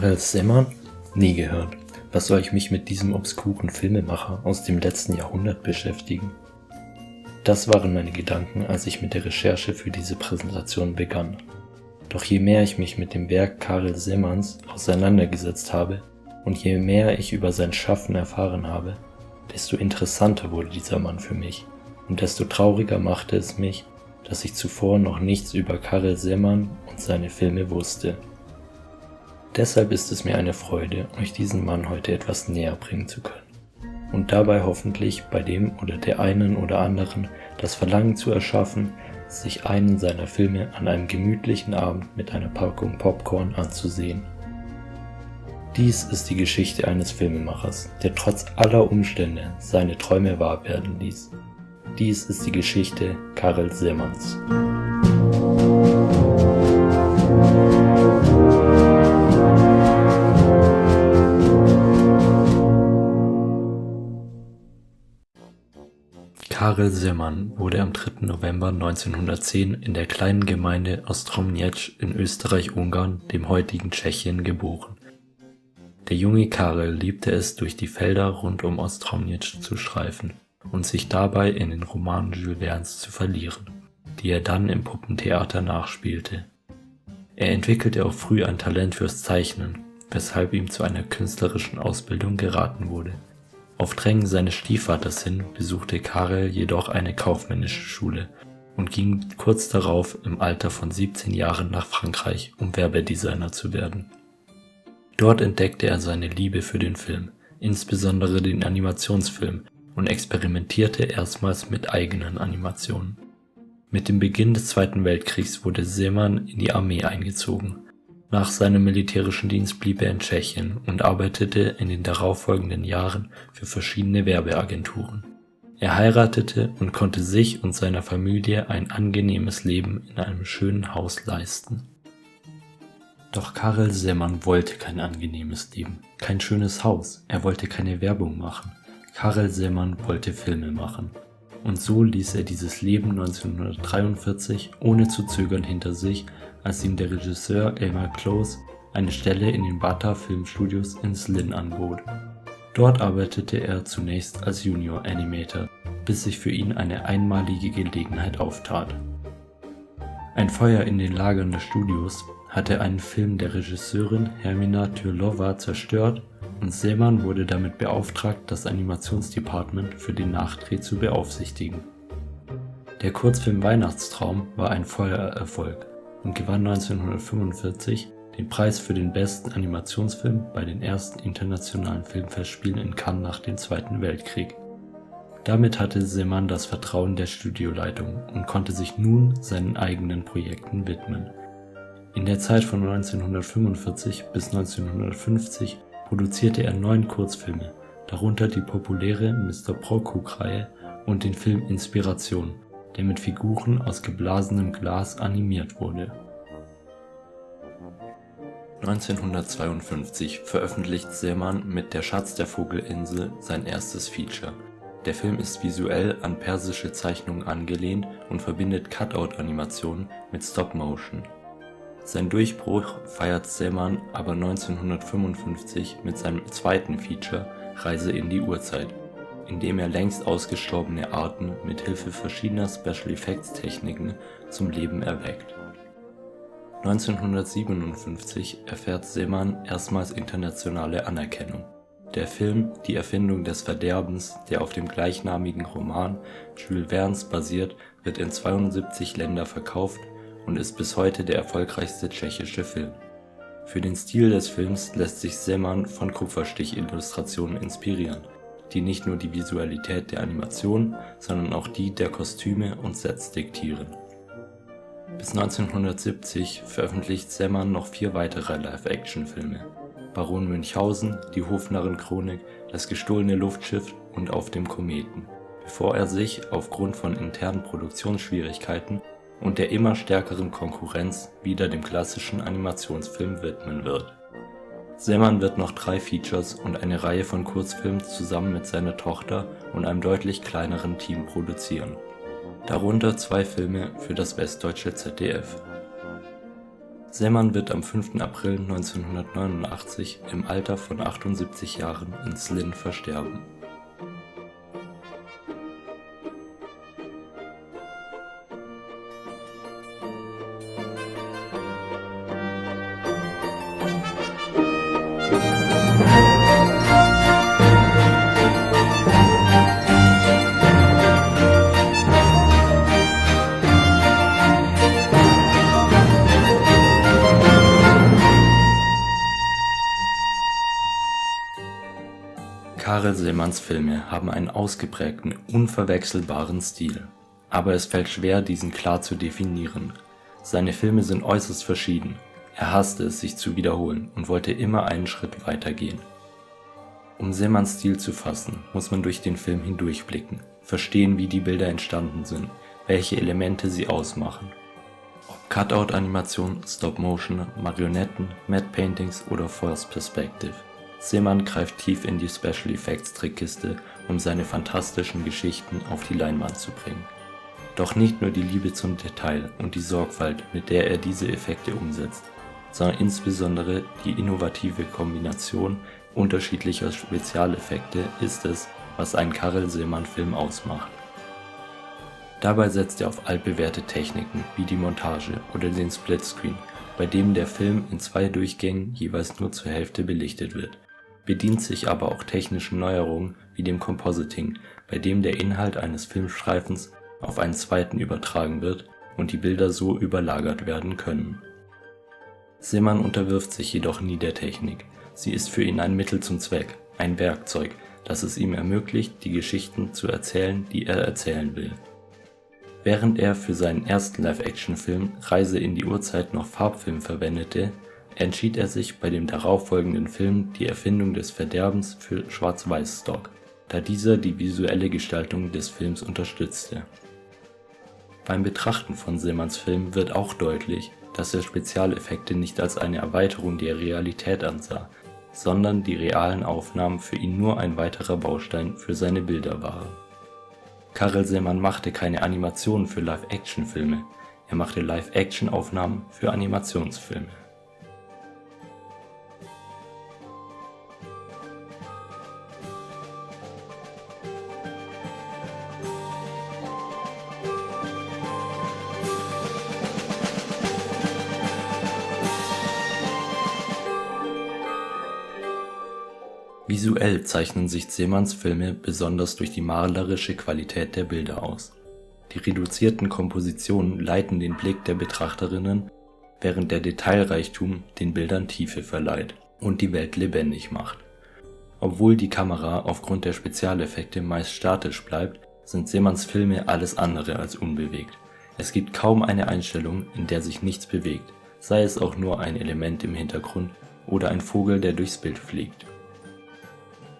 Karel Zeman? Nie gehört. Was soll ich mich mit diesem obskuren Filmemacher aus dem letzten Jahrhundert beschäftigen? Das waren meine Gedanken, als ich mit der Recherche für diese Präsentation begann. Doch je mehr ich mich mit dem Werk Karel Zemans auseinandergesetzt habe und je mehr ich über sein Schaffen erfahren habe, desto interessanter wurde dieser Mann für mich und desto trauriger machte es mich, dass ich zuvor noch nichts über Karel Zeman und seine Filme wusste. Deshalb ist es mir eine Freude, euch diesen Mann heute etwas näher bringen zu können und dabei hoffentlich bei dem oder der einen oder anderen das Verlangen zu erschaffen, sich einen seiner Filme an einem gemütlichen Abend mit einer Packung Popcorn anzusehen. Dies ist die Geschichte eines Filmemachers, der trotz aller Umstände seine Träume wahr werden ließ. Dies ist die Geschichte Karel Zemans. Karel Zeman wurde am 3. November 1910 in der kleinen Gemeinde Ostromněč in Österreich-Ungarn, dem heutigen Tschechien, geboren. Der junge Karel liebte es, durch die Felder rund um Ostromněč zu streifen und sich dabei in den Romanen Jules Vernes zu verlieren, die er dann im Puppentheater nachspielte. Er entwickelte auch früh ein Talent fürs Zeichnen, weshalb ihm zu einer künstlerischen Ausbildung geraten wurde. Auf Drängen seines Stiefvaters hin besuchte Karel jedoch eine kaufmännische Schule und ging kurz darauf im Alter von 17 Jahren nach Frankreich, um Werbedesigner zu werden. Dort entdeckte er seine Liebe für den Film, insbesondere den Animationsfilm, und experimentierte erstmals mit eigenen Animationen. Mit dem Beginn des Zweiten Weltkriegs wurde Zeman in die Armee eingezogen. Nach seinem militärischen Dienst blieb er in Tschechien und arbeitete in den darauffolgenden Jahren für verschiedene Werbeagenturen. Er heiratete und konnte sich und seiner Familie ein angenehmes Leben in einem schönen Haus leisten. Doch Karel Zeman wollte kein angenehmes Leben, kein schönes Haus, er wollte keine Werbung machen. Karel Zeman wollte Filme machen. Und so ließ er dieses Leben 1943 ohne zu zögern hinter sich, als ihm der Regisseur Elmar Close eine Stelle in den Bata Filmstudios in Zlín anbot. Dort arbeitete er zunächst als Junior Animator, bis sich für ihn eine einmalige Gelegenheit auftat. Ein Feuer in den Lagern des Studios hatte einen Film der Regisseurin Hermina Turlova zerstört und Zeman wurde damit beauftragt, das Animationsdepartement für den Nachdreh zu beaufsichtigen. Der Kurzfilm Weihnachtstraum war ein Feuererfolg und gewann 1945 den Preis für den besten Animationsfilm bei den ersten internationalen Filmfestspielen in Cannes nach dem Zweiten Weltkrieg. Damit hatte Zeman das Vertrauen der Studioleitung und konnte sich nun seinen eigenen Projekten widmen. In der Zeit von 1945 bis 1950 produzierte er 9 Kurzfilme, darunter die populäre Mr. Prokuk-Reihe und den Film Inspiration, der mit Figuren aus geblasenem Glas animiert wurde. 1952 veröffentlicht Zeman mit Der Schatz der Vogelinsel sein erstes Feature. Der Film ist visuell an persische Zeichnungen angelehnt und verbindet Cutout-Animationen mit Stop-Motion. Sein Durchbruch feiert Zeman aber 1955 mit seinem zweiten Feature Reise in die Urzeit, in dem er längst ausgestorbene Arten mit Hilfe verschiedener Special Effects Techniken zum Leben erweckt. 1957 erfährt Zeman erstmals internationale Anerkennung. Der Film Die Erfindung des Verderbens, der auf dem gleichnamigen Roman Jules Vernes basiert, wird in 72 Länder verkauft und ist bis heute der erfolgreichste tschechische Film. Für den Stil des Films lässt sich Zeman von Kupferstich-Illustrationen inspirieren, die nicht nur die Visualität der Animation, sondern auch die der Kostüme und Sets diktieren. Bis 1970 veröffentlicht Zeman noch 4 weitere Live-Action-Filme: Baron Münchhausen, Die Hofnarren-Chronik, Das gestohlene Luftschiff und Auf dem Kometen, bevor er sich aufgrund von internen Produktionsschwierigkeiten und der immer stärkeren Konkurrenz wieder dem klassischen Animationsfilm widmen wird. Zeman wird noch 3 Features und eine Reihe von Kurzfilmen zusammen mit seiner Tochter und einem deutlich kleineren Team produzieren. Darunter 2 Filme für das westdeutsche ZDF. Seeman wird am 5. April 1989 im Alter von 78 Jahren in Slin versterben. Karel Seemans Filme haben einen ausgeprägten, unverwechselbaren Stil. Aber es fällt schwer, diesen klar zu definieren. Seine Filme sind äußerst verschieden. Er hasste es, sich zu wiederholen und wollte immer einen Schritt weitergehen. Um Seemans Stil zu fassen, muss man durch den Film hindurchblicken, verstehen, wie die Bilder entstanden sind, welche Elemente sie ausmachen. Ob Cutout-Animation, Stop-Motion, Marionetten, Matte Paintings oder Forced Perspective. Seeman greift tief in die Special Effects Trickkiste, um seine fantastischen Geschichten auf die Leinwand zu bringen. Doch nicht nur die Liebe zum Detail und die Sorgfalt, mit der er diese Effekte umsetzt, sondern insbesondere die innovative Kombination unterschiedlicher Spezialeffekte ist es, was einen Karel Seeman-Film ausmacht. Dabei setzt er auf altbewährte Techniken wie die Montage oder den Splitscreen, bei dem der Film in 2 Durchgängen jeweils nur zur Hälfte belichtet wird, bedient sich aber auch technischen Neuerungen wie dem Compositing, bei dem der Inhalt eines Filmstreifens auf einen zweiten übertragen wird und die Bilder so überlagert werden können. Seeman unterwirft sich jedoch nie der Technik, sie ist für ihn ein Mittel zum Zweck, ein Werkzeug, das es ihm ermöglicht, die Geschichten zu erzählen, die er erzählen will. Während er für seinen ersten Live-Action-Film Reise in die Urzeit noch Farbfilm verwendete, entschied er sich bei dem darauffolgenden Film Die Erfindung des Verderbens für Schwarz-Weiß-Stock, da dieser die visuelle Gestaltung des Films unterstützte. Beim Betrachten von Seemans Film wird auch deutlich, dass er Spezialeffekte nicht als eine Erweiterung der Realität ansah, sondern die realen Aufnahmen für ihn nur ein weiterer Baustein für seine Bilder waren. Karel Seeman machte keine Animationen für Live-Action-Filme, er machte Live-Action-Aufnahmen für Animationsfilme. Visuell zeichnen sich Seemans Filme besonders durch die malerische Qualität der Bilder aus. Die reduzierten Kompositionen leiten den Blick der Betrachterinnen, während der Detailreichtum den Bildern Tiefe verleiht und die Welt lebendig macht. Obwohl die Kamera aufgrund der Spezialeffekte meist statisch bleibt, sind Seemans Filme alles andere als unbewegt. Es gibt kaum eine Einstellung, in der sich nichts bewegt, sei es auch nur ein Element im Hintergrund oder ein Vogel, der durchs Bild fliegt.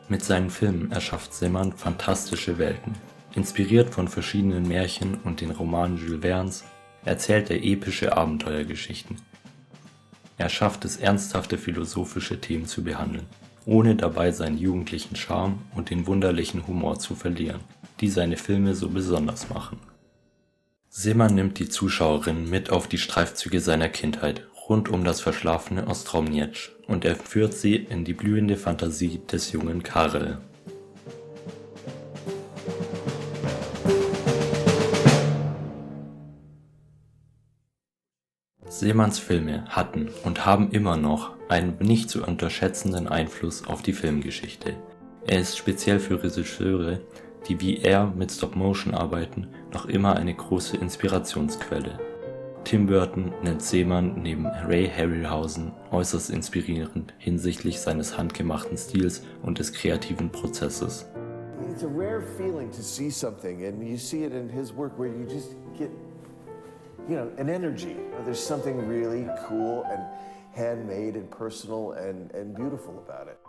Mit seinen Filmen erschafft Seeman fantastische Welten. Inspiriert von verschiedenen Märchen und den Romanen Jules Vernes erzählt er epische Abenteuergeschichten. Er schafft es, ernsthafte philosophische Themen zu behandeln, ohne dabei seinen jugendlichen Charme und den wunderlichen Humor zu verlieren, die seine Filme so besonders machen. Seeman nimmt die Zuschauerinnen mit auf die Streifzüge seiner Kindheit rund um das verschlafene Ostromniec und er führt sie in die blühende Fantasie des jungen Karel. Seemans Filme hatten und haben immer noch einen nicht zu unterschätzenden Einfluss auf die Filmgeschichte. Er ist speziell für Regisseure, die wie er mit Stop-Motion arbeiten, noch immer eine große Inspirationsquelle. Tim Burton nennt Seeman neben Ray Harryhausen äußerst inspirierend hinsichtlich seines handgemachten Stils und des kreativen Prozesses. It's a rare feeling to see something, and you see it in his work where you just get, an energy. There's something really cool and handmade and personal and beautiful about it.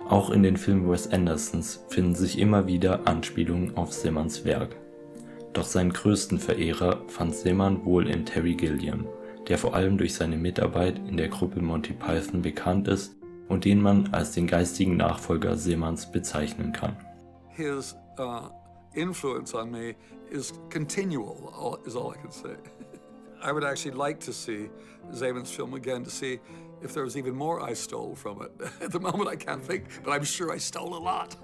Auch in den Filmen Wes Andersons finden sich immer wieder Anspielungen auf Seemans Werk. Doch seinen größten Verehrer fand Seeman wohl in Terry Gilliam, der vor allem durch seine Mitarbeit in der Gruppe Monty Python bekannt ist und den man als den geistigen Nachfolger Seemans bezeichnen kann. His influence on me is continual, is all I can say. I would actually like to see Zeman's film again to see if there was even more I stole from it. At the moment I can't think, but I'm sure I stole a lot.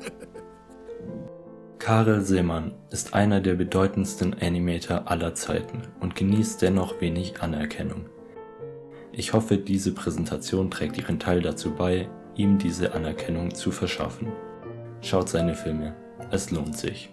Karel Zeman ist einer der bedeutendsten Animator aller Zeiten und genießt dennoch wenig Anerkennung. Ich hoffe, diese Präsentation trägt ihren Teil dazu bei, ihm diese Anerkennung zu verschaffen. Schaut seine Filme, es lohnt sich.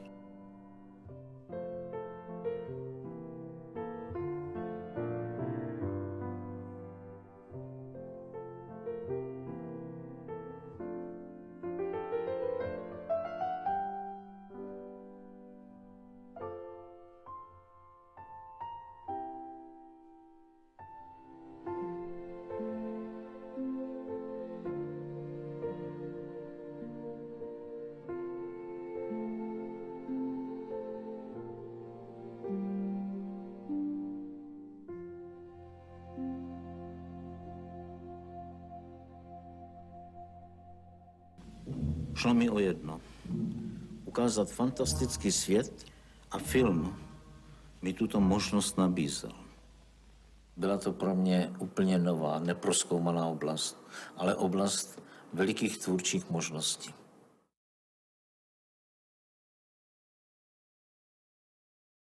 Šlo mi o jedno. Ukázat fantastický svět a film mi tuto možnost nabízel. Byla to pro mě úplně nová, neprozkoumaná oblast, ale oblast velikých tvůrčích možností.